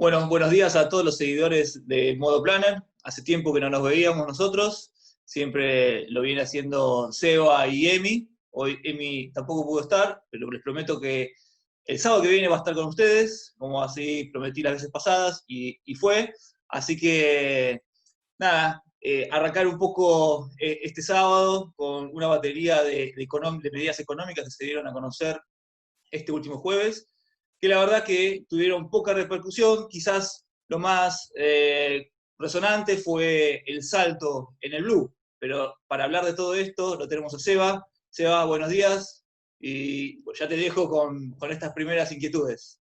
Bueno, buenos días a todos los seguidores de Modo Planner. Hace tiempo que no nos veíamos nosotros. Siempre lo viene haciendo Seba y Emi. Hoy Emi tampoco pudo estar, pero les prometo que el sábado que viene va a estar con ustedes, como así prometí las veces pasadas, y fue. Así que, nada, arrancar un poco este sábado con una batería de medidas económicas que se dieron a conocer este último jueves, que la verdad que tuvieron poca repercusión. Quizás lo más resonante fue el salto en el blue, pero para hablar de todo esto lo tenemos a Seba. Seba, buenos días, y ya te dejo con estas primeras inquietudes.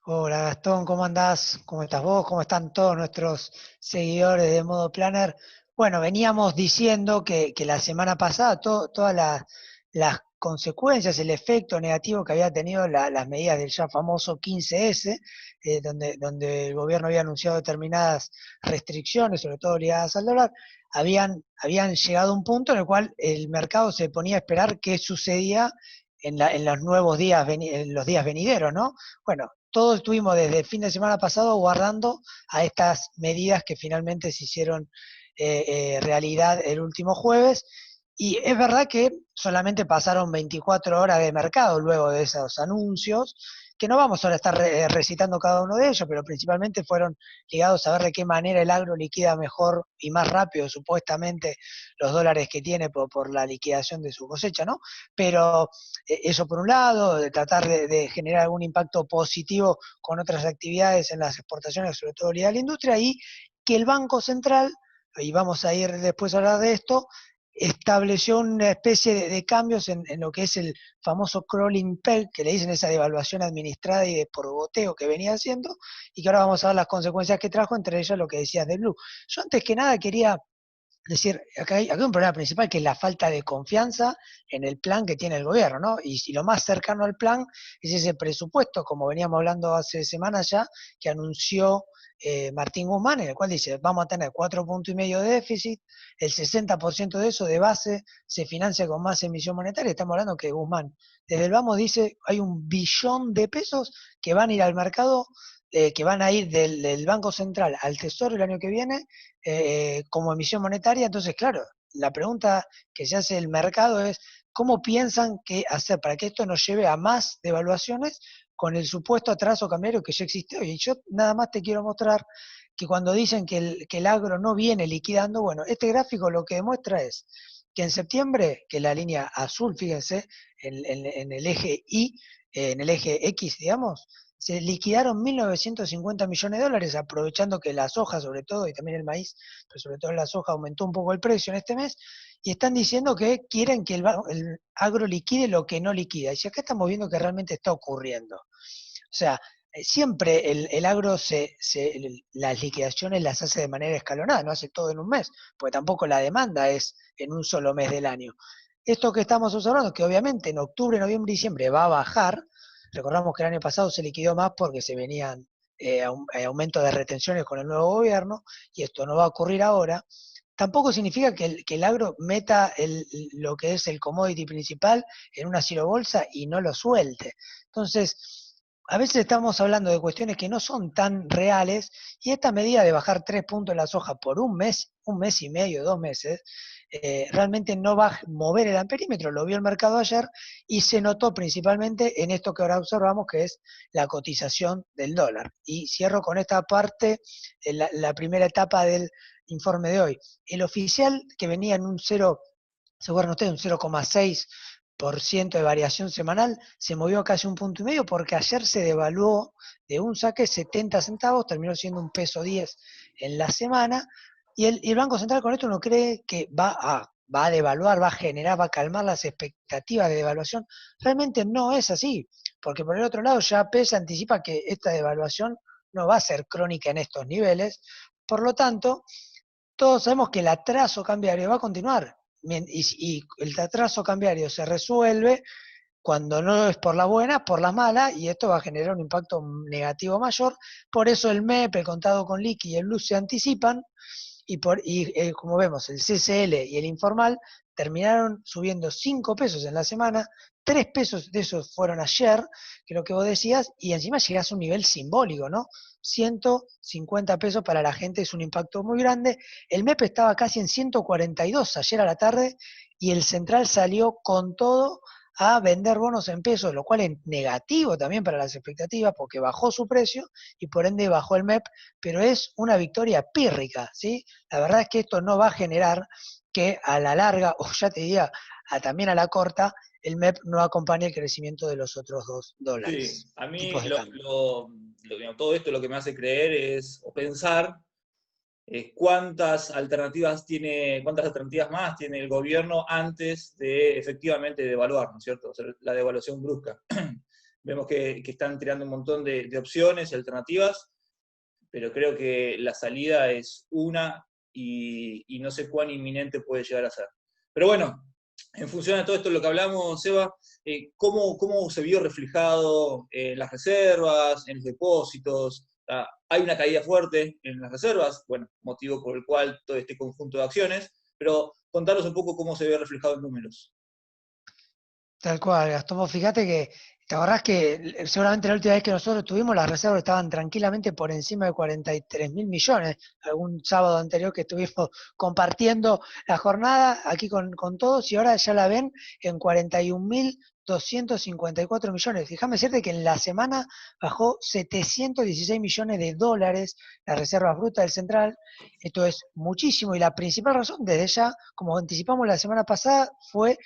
Hola Gastón, ¿cómo andás? ¿Cómo estás vos? ¿Cómo están todos nuestros seguidores de Modo Planner? Bueno, veníamos diciendo que la semana pasada todas las consecuencias, el efecto negativo que había tenido las medidas del ya famoso 15S, donde el gobierno había anunciado determinadas restricciones, sobre todo ligadas al dólar, habían llegado a un punto en el cual el mercado se ponía a esperar qué sucedía en los nuevos días, en los días venideros, ¿no? Bueno, todos estuvimos desde el fin de semana pasado guardando a estas medidas que finalmente se hicieron realidad el último jueves. Y es verdad que solamente pasaron 24 horas de mercado luego de esos anuncios, que no vamos ahora a estar recitando cada uno de ellos, pero principalmente fueron ligados a ver de qué manera el agro liquida mejor y más rápido, supuestamente, los dólares que tiene por la liquidación de su cosecha, ¿no? Pero eso por un lado, de tratar de generar algún impacto positivo con otras actividades en las exportaciones, sobre todo ligada a la industria, y que el Banco Central, y vamos a ir después a hablar de esto, estableció una especie de cambios en lo que es el famoso crawling peg, que le dicen esa devaluación administrada y de por goteo que venía haciendo, y que ahora vamos a ver las consecuencias que trajo, entre ellas lo que decías de Blue. Yo antes que nada quería decir, acá hay un problema principal que es la falta de confianza en el plan que tiene el gobierno, ¿no? Y si lo más cercano al plan es ese presupuesto, como veníamos hablando hace semanas ya, que anunció Martín Guzmán, en el cual dice, vamos a tener 4,5 puntos de déficit, el 60% de eso de base se financia con más emisión monetaria. Estamos hablando que Guzmán, desde el vamos, dice, hay 1 billón de pesos que van a ir al mercado, que van a ir del Banco Central al Tesoro el año que viene, como emisión monetaria. Entonces, claro, la pregunta que se hace el mercado es, ¿cómo piensan que hacer para que esto nos lleve a más devaluaciones con el supuesto atraso cambiario que ya existe hoy? Y yo nada más te quiero mostrar que cuando dicen que el agro no viene liquidando, bueno, este gráfico lo que demuestra es que en septiembre, que la línea azul, fíjense, en el eje Y, en el eje X, digamos, se liquidaron 1.950 millones de dólares, aprovechando que la soja, sobre todo, y también el maíz, pero sobre todo la soja, aumentó un poco el precio en este mes, y están diciendo que quieren que el agro liquide lo que no liquida. Y si acá estamos viendo que realmente está ocurriendo. O sea, siempre el agro las liquidaciones las hace de manera escalonada, no hace todo en un mes, porque tampoco la demanda es en un solo mes del año. Esto que estamos observando, que obviamente en octubre, noviembre y diciembre va a bajar. Recordamos que el año pasado se liquidó más porque se venían aumentos de retenciones con el nuevo gobierno, y esto no va a ocurrir ahora. Tampoco significa que el agro meta lo que es el commodity principal en una bolsa y no lo suelte. Entonces, a veces estamos hablando de cuestiones que no son tan reales, y esta medida de bajar 3 puntos la soja por un mes y medio, 2 meses, realmente no va a mover el amperímetro. Lo vio el mercado ayer y se notó principalmente en esto que ahora observamos, que es la cotización del dólar. Y cierro con esta parte, la primera etapa del informe de hoy. El oficial, que venía en un 0, ¿se acuerdan ustedes? Un 0,6% de variación semanal, se movió a casi 1,5 punto, porque ayer se devaluó de un saque 70 centavos, terminó siendo 1,10 peso en la semana, y el Banco Central con esto uno cree que va a devaluar, va a generar, va a calmar las expectativas de devaluación. Realmente no es así, porque por el otro lado ya PES anticipa que esta devaluación no va a ser crónica en estos niveles. Por lo tanto, todos sabemos que el atraso cambiario va a continuar, y el atraso cambiario se resuelve cuando no es por la buena, por la mala, y esto va a generar un impacto negativo mayor. Por eso el MEP, el contado con liqui y el BLUS se anticipan, Como vemos, el CCL y el informal terminaron subiendo 5 pesos en la semana, 3 pesos de esos fueron ayer, que es lo que vos decías, y encima llegás a un nivel simbólico, ¿no? 150 pesos para la gente es un impacto muy grande. El MEP estaba casi en 142 ayer a la tarde y el Central salió con todo a vender bonos en pesos, lo cual es negativo también para las expectativas porque bajó su precio y por ende bajó el MEP, pero es una victoria pírrica, ¿sí? La verdad es que esto no va a generar que a la larga, o ya te diría, también a la corta, el MEP no acompañe el crecimiento de los otros Sí, $2, a mí tipos de cambio. digamos, todo esto lo que me hace creer es, o pensar, cuántas alternativas más tiene el gobierno antes de efectivamente devaluar, ¿no es cierto? O sea, la devaluación brusca. Vemos que están tirando un montón de opciones y alternativas, pero creo que la salida es una y no sé cuán inminente puede llegar a ser. Pero bueno, en función de todo esto, lo que hablamos, Seba, ¿cómo se vio reflejado en las reservas, en los depósitos? Hay una caída fuerte en las reservas, bueno, motivo por el cual todo este conjunto de acciones, pero contanos un poco cómo se ve reflejado en números. Tal cual, Gastón, vos fíjate que, te acordás que seguramente la última vez que nosotros tuvimos las reservas estaban tranquilamente por encima de 43.000 millones, algún sábado anterior que estuvimos compartiendo la jornada aquí con todos y ahora ya la ven en 41.254 millones. Déjame decirte que en la semana bajó 716 millones de dólares las reservas brutas del Central, esto es muchísimo y la principal razón desde ya, como anticipamos la semana pasada, fue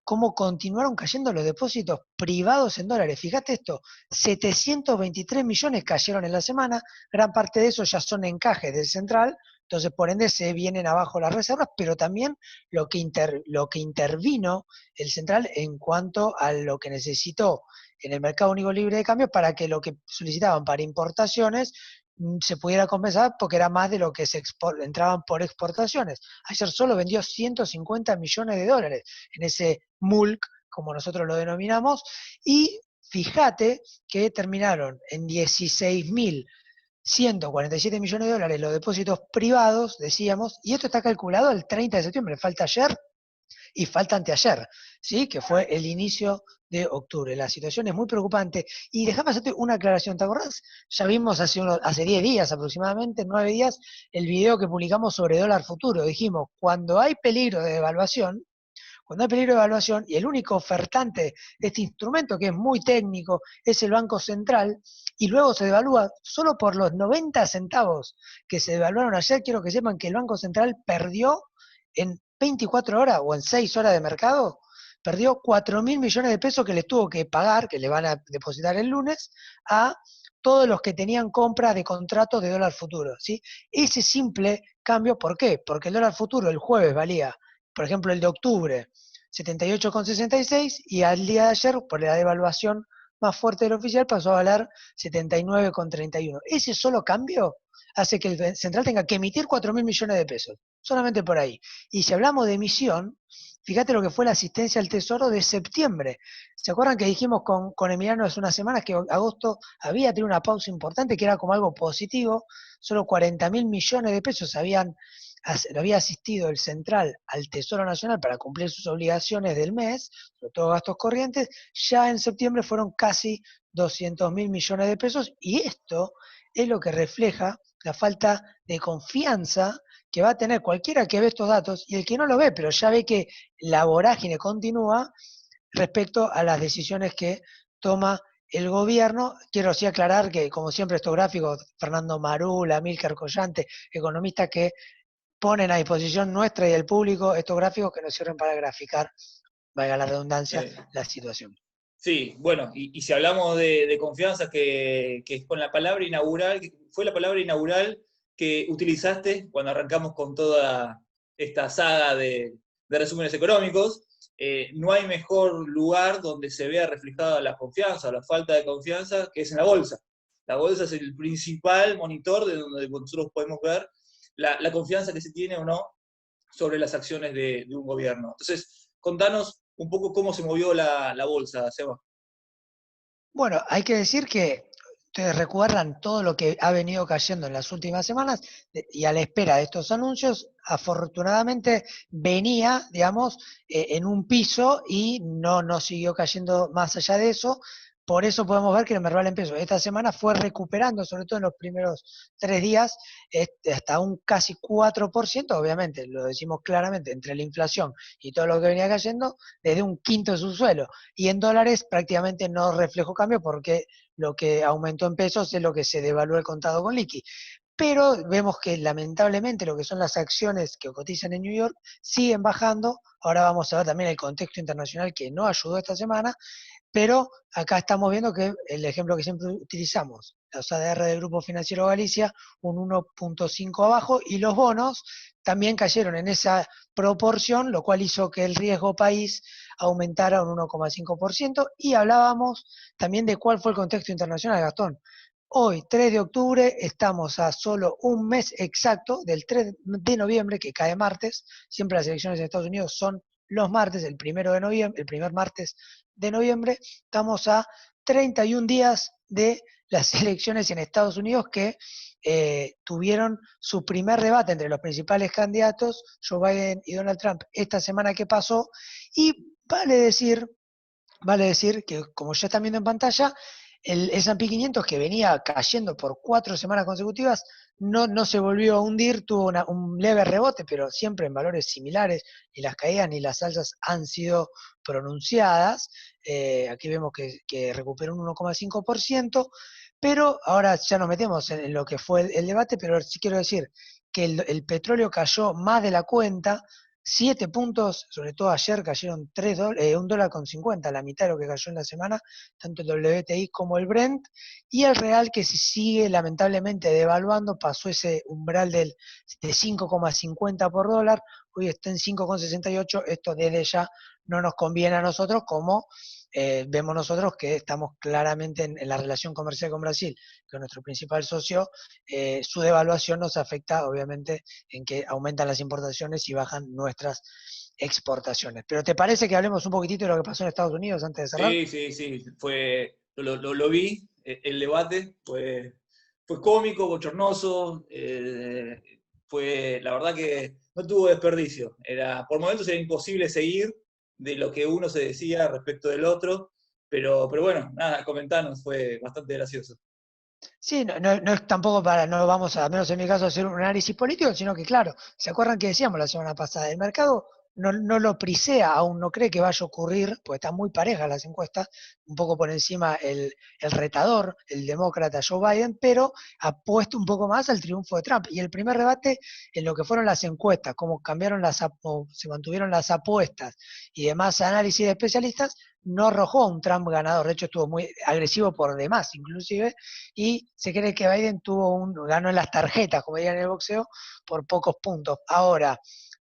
cómo continuaron cayendo los depósitos privados en dólares. Fíjate esto, 723 millones cayeron en la semana, gran parte de eso ya son encajes del central, entonces por ende se vienen abajo las reservas, pero también lo que intervino el central en cuanto a lo que necesitó en el mercado único libre de cambio para que lo que solicitaban para importaciones se pudiera compensar porque era más de lo que entraban por exportaciones. Ayer solo vendió 150 millones de dólares en ese MULC, como nosotros lo denominamos, y fíjate que terminaron en 16.147 millones de dólares los depósitos privados, decíamos, y esto está calculado el 30 de septiembre, falta ayer y falta anteayer, ¿sí? Que fue el inicio de octubre. La situación es muy preocupante. Y déjame hacerte una aclaración, ¿te acordás? Ya vimos hace 10 días aproximadamente, 9 días, el video que publicamos sobre dólar futuro. Dijimos, cuando hay peligro de evaluación y el único ofertante de este instrumento, que es muy técnico, es el Banco Central, y luego se devalúa solo por los 90 centavos que se devaluaron ayer, quiero que sepan que el Banco Central perdió en 24 horas o en 6 horas de mercado, perdió 4.000 millones de pesos que les tuvo que pagar, que le van a depositar el lunes, a todos los que tenían compras de contratos de dólar futuro, ¿sí? Ese simple cambio, ¿por qué? Porque el dólar futuro el jueves valía, por ejemplo, el de octubre, 78,66 y al día de ayer, por la devaluación más fuerte del oficial, pasó a valer 79,31. Ese solo cambio hace que el central tenga que emitir 4.000 millones de pesos, solamente por ahí. Y si hablamos de emisión, fíjate lo que fue la asistencia al Tesoro de septiembre. ¿Se acuerdan que dijimos con Emiliano hace unas semanas que agosto había tenido una pausa importante, que era como algo positivo? Solo 40.000 millones de pesos lo había asistido el central al Tesoro Nacional para cumplir sus obligaciones del mes, sobre todo gastos corrientes. Ya en septiembre fueron casi 200.000 millones de pesos y esto es lo que refleja la falta de confianza que va a tener cualquiera que ve estos datos y el que no lo ve, pero ya ve que la vorágine continúa respecto a las decisiones que toma el gobierno. Quiero sí aclarar que, como siempre, estos gráficos, Fernando Marul, Amílcar Collante, economistas que ponen a disposición nuestra y del público estos gráficos que nos sirven para graficar, valga la redundancia, la situación. Sí, bueno, y si hablamos de confianza, que es con la palabra inaugural, que fue la palabra inaugural que utilizaste cuando arrancamos con toda esta saga de resúmenes económicos, no hay mejor lugar donde se vea reflejada la confianza o la falta de confianza que es en la bolsa. La bolsa es el principal monitor de donde nosotros podemos ver la confianza que se tiene o no sobre las acciones de un gobierno. Entonces, contanos un poco cómo se movió la bolsa, Seba. Bueno, hay que decir que ustedes recuerdan todo lo que ha venido cayendo en las últimas semanas y a la espera de estos anuncios, afortunadamente venía, digamos, en un piso y no siguió cayendo más allá de eso. Por eso podemos ver que el Merval en peso esta semana fue recuperando, sobre todo en los primeros 3 días, hasta un casi 4%, obviamente, lo decimos claramente, entre la inflación y todo lo que venía cayendo, desde un quinto de su suelo. Y en dólares prácticamente no reflejó cambio porque lo que aumentó en pesos es lo que se devaluó el contado con liqui. Pero vemos que lamentablemente lo que son las acciones que cotizan en New York siguen bajando. Ahora vamos a ver también el contexto internacional que no ayudó esta semana, pero acá estamos viendo que el ejemplo que siempre utilizamos, los ADR del Grupo Financiero Galicia, un 1,5 abajo, y los bonos también cayeron en esa proporción, lo cual hizo que el riesgo país aumentara un 1,5%, y hablábamos también de cuál fue el contexto internacional, Gastón. Hoy, 3 de octubre, estamos a solo un mes exacto del 3 de noviembre, que cae martes. Siempre las elecciones en Estados Unidos son los martes, el 1 de noviembre, el primer martes de noviembre. Estamos a 31 días de las elecciones en Estados Unidos que tuvieron su primer debate entre los principales candidatos, Joe Biden y Donald Trump, esta semana que pasó. Y vale decir que, como ya están viendo en pantalla, el S&P 500, que venía cayendo por 4 semanas consecutivas, no se volvió a hundir, tuvo un leve rebote, pero siempre en valores similares, ni las caídas ni las alzas han sido pronunciadas. Aquí vemos que recuperó un 1,5%, pero ahora ya nos metemos en lo que fue el debate, pero sí quiero decir que el petróleo cayó más de la cuenta, 7 puntos, sobre todo ayer cayeron $1,50, la mitad de lo que cayó en la semana, tanto el WTI como el Brent, y el real, que se sigue lamentablemente devaluando, pasó ese umbral de 5,50 por dólar, hoy está en 5,68. Esto desde ya no nos conviene a nosotros, como vemos nosotros que estamos claramente en la relación comercial con Brasil, que es nuestro principal socio. Su devaluación nos afecta obviamente en que aumentan las importaciones y bajan nuestras exportaciones. Pero ¿te parece que hablemos un poquitito de lo que pasó en Estados Unidos antes de cerrar? Sí, sí, sí, lo vi, el debate, fue cómico, bochornoso, la verdad que no tuvo desperdicio. Por momentos era imposible seguir de lo que uno se decía respecto del otro, pero bueno, nada, comentanos, fue bastante gracioso. Sí, no es tampoco no vamos a, al menos en mi caso, a hacer un análisis político, sino que, claro, ¿se acuerdan que decíamos la semana pasada? El mercado no lo prisea, aún no cree que vaya a ocurrir, porque están muy parejas las encuestas, un poco por encima el retador, el demócrata Joe Biden, pero apuesta un poco más al triunfo de Trump. Y el primer debate en lo que fueron las encuestas, cómo cambiaron o se mantuvieron las apuestas y demás análisis de especialistas, no arrojó a un Trump ganador. De hecho, estuvo muy agresivo por demás, inclusive, y se cree que Biden ganó en las tarjetas, como dirían en el boxeo, por pocos puntos. Ahora,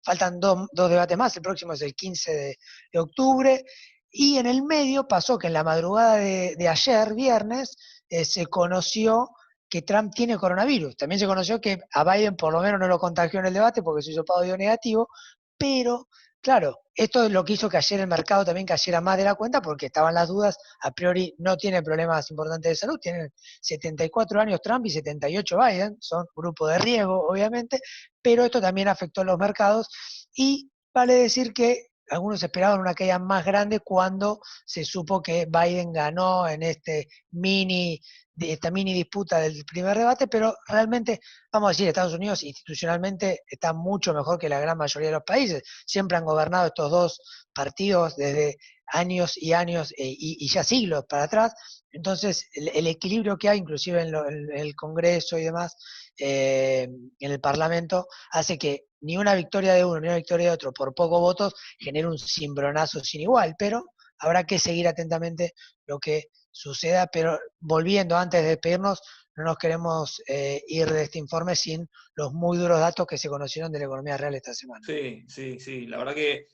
faltan dos debates más, el próximo es el 15 de octubre, y en el medio pasó que en la madrugada de ayer, viernes, se conoció que Trump tiene coronavirus. También se conoció que a Biden por lo menos no lo contagió en el debate porque su hisopado dio negativo, pero claro, esto es lo que hizo que ayer el mercado también cayera más de la cuenta, porque estaban las dudas. A priori no tiene problemas importantes de salud, tienen 74 años Trump y 78 Biden, son grupo de riesgo obviamente, pero esto también afectó a los mercados, y vale decir que algunos esperaban una caída más grande cuando se supo que Biden ganó en esta mini disputa del primer debate, pero realmente, vamos a decir, Estados Unidos institucionalmente está mucho mejor que la gran mayoría de los países. Siempre han gobernado estos dos partidos desde años y años y ya siglos para atrás. Entonces, el equilibrio que hay, inclusive en el Congreso y demás, en el Parlamento, hace que ni una victoria de uno ni una victoria de otro por pocos votos genere un cimbronazo sin igual, pero habrá que seguir atentamente lo que suceda. Pero volviendo, antes de despedirnos, no nos queremos ir de este informe sin los muy duros datos que se conocieron de la economía real esta semana. Sí, sí, sí, la verdad que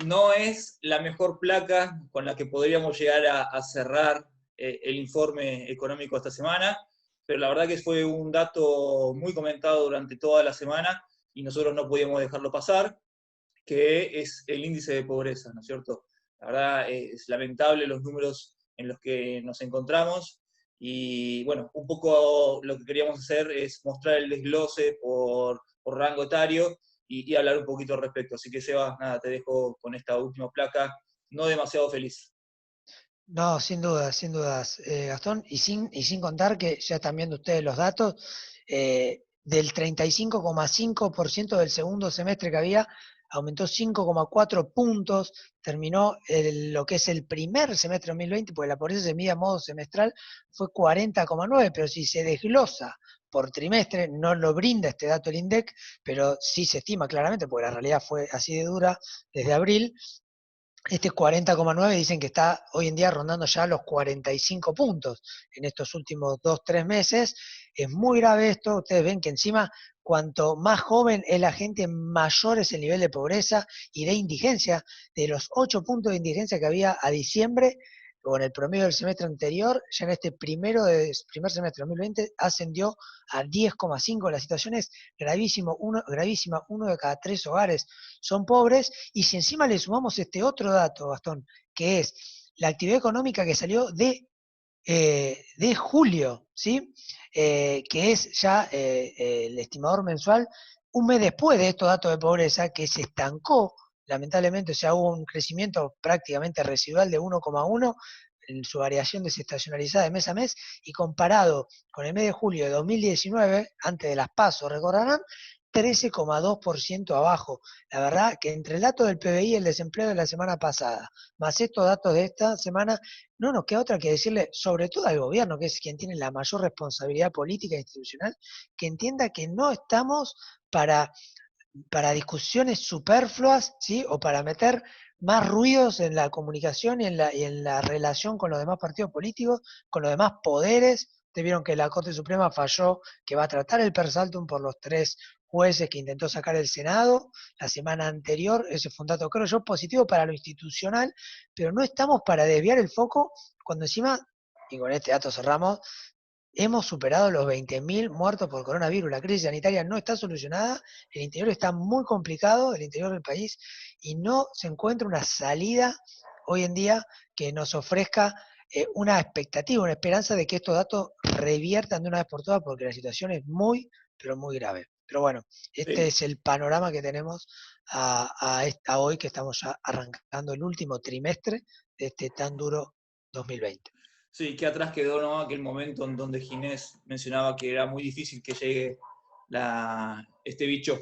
no es la mejor placa con la que podríamos llegar a cerrar el informe económico esta semana, pero la verdad que fue un dato muy comentado durante toda la semana y nosotros no podíamos dejarlo pasar, que es el índice de pobreza, ¿no es cierto? La verdad es lamentable los números en los que nos encontramos Y bueno, un poco lo que queríamos hacer es mostrar el desglose por rango etario y hablar un poquito al respecto. Así que Seba, nada, te dejo con esta última placa, no demasiado feliz. No, sin dudas, Gastón, y sin contar que ya están viendo ustedes los datos, del 35,5% del segundo semestre que había, aumentó 5,4 puntos, terminó lo que es el primer semestre de 2020, porque la pobreza se mide a modo semestral, fue 40,9, pero si se desglosa por trimestre, no lo brinda este dato el INDEC, pero sí se estima claramente, porque la realidad fue así de dura desde abril. Este 40,9 dicen que está hoy en día rondando ya los 45 puntos en estos últimos 2, 3 meses. Es muy grave esto. Ustedes ven que encima, cuanto más joven es la gente, mayor es el nivel de pobreza y de indigencia. De los 8 puntos de indigencia que había a diciembre, o en el promedio del semestre anterior, ya en este primer semestre de 2020 ascendió a 10,5. La situación es gravísima. Uno de cada 3 hogares son pobres, y si encima le sumamos este otro dato, Gastón, que es la actividad económica que salió de julio, ¿sí? Que es ya el estimador mensual, un mes después de estos datos de pobreza, que se estancó, lamentablemente, o sea, hubo un crecimiento prácticamente residual de 1,1 en su variación desestacionalizada de mes a mes, y comparado con el mes de julio de 2019, antes de las PASO, recordarán, 13,2% abajo. La verdad que entre el dato del PBI y el desempleo de la semana pasada, más estos datos de esta semana, no nos queda otra que decirle, sobre todo al gobierno, que es quien tiene la mayor responsabilidad política e institucional, que entienda que no estamos para, para discusiones superfluas, ¿sí? O para meter más ruidos en la comunicación y en la relación con los demás partidos políticos, con los demás poderes. Ustedes vieron que la Corte Suprema falló que va a tratar el per saltum por los 3 jueces que intentó sacar el Senado la semana anterior. Ese fue un dato, creo yo, positivo para lo institucional, pero no estamos para desviar el foco cuando encima, y con este dato cerramos, hemos superado los 20.000 muertos por coronavirus. La crisis sanitaria no está solucionada, el interior está muy complicado, el interior del país, y no se encuentra una salida hoy en día que nos ofrezca una expectativa, una esperanza de que estos datos reviertan de una vez por todas, porque la situación es muy, pero muy grave. Pero bueno, este Sí, es el panorama que tenemos a hoy, que estamos ya arrancando el último trimestre de este tan duro 2020. sí, que atrás quedó, ¿no?, aquel momento en donde Ginés mencionaba que era muy difícil que llegue este bicho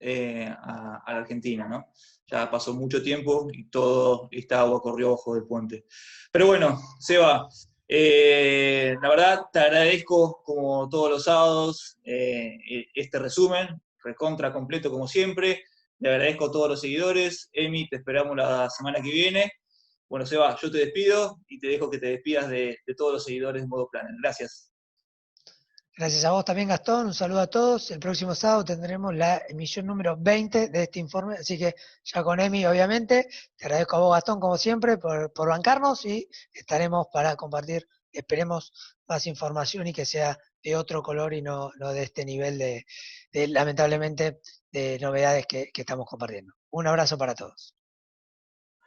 a la Argentina, ¿no? Ya pasó mucho tiempo y todo esta agua corrió abajo del puente. Pero bueno, Seba, la verdad te agradezco como todos los sábados este resumen, recontra completo como siempre. Le agradezco a todos los seguidores. Emi, te esperamos la semana que viene. Bueno, Seba, yo te despido y te dejo que te despidas de todos los seguidores de Modo Planner. Gracias. Gracias a vos también, Gastón. Un saludo a todos. El próximo sábado tendremos la emisión número 20 de este informe, así que ya con Emi, obviamente. Te agradezco a vos, Gastón, como siempre, por bancarnos, y estaremos para compartir, esperemos, más información y que sea de otro color y no de este nivel lamentablemente, de novedades que estamos compartiendo. Un abrazo para todos.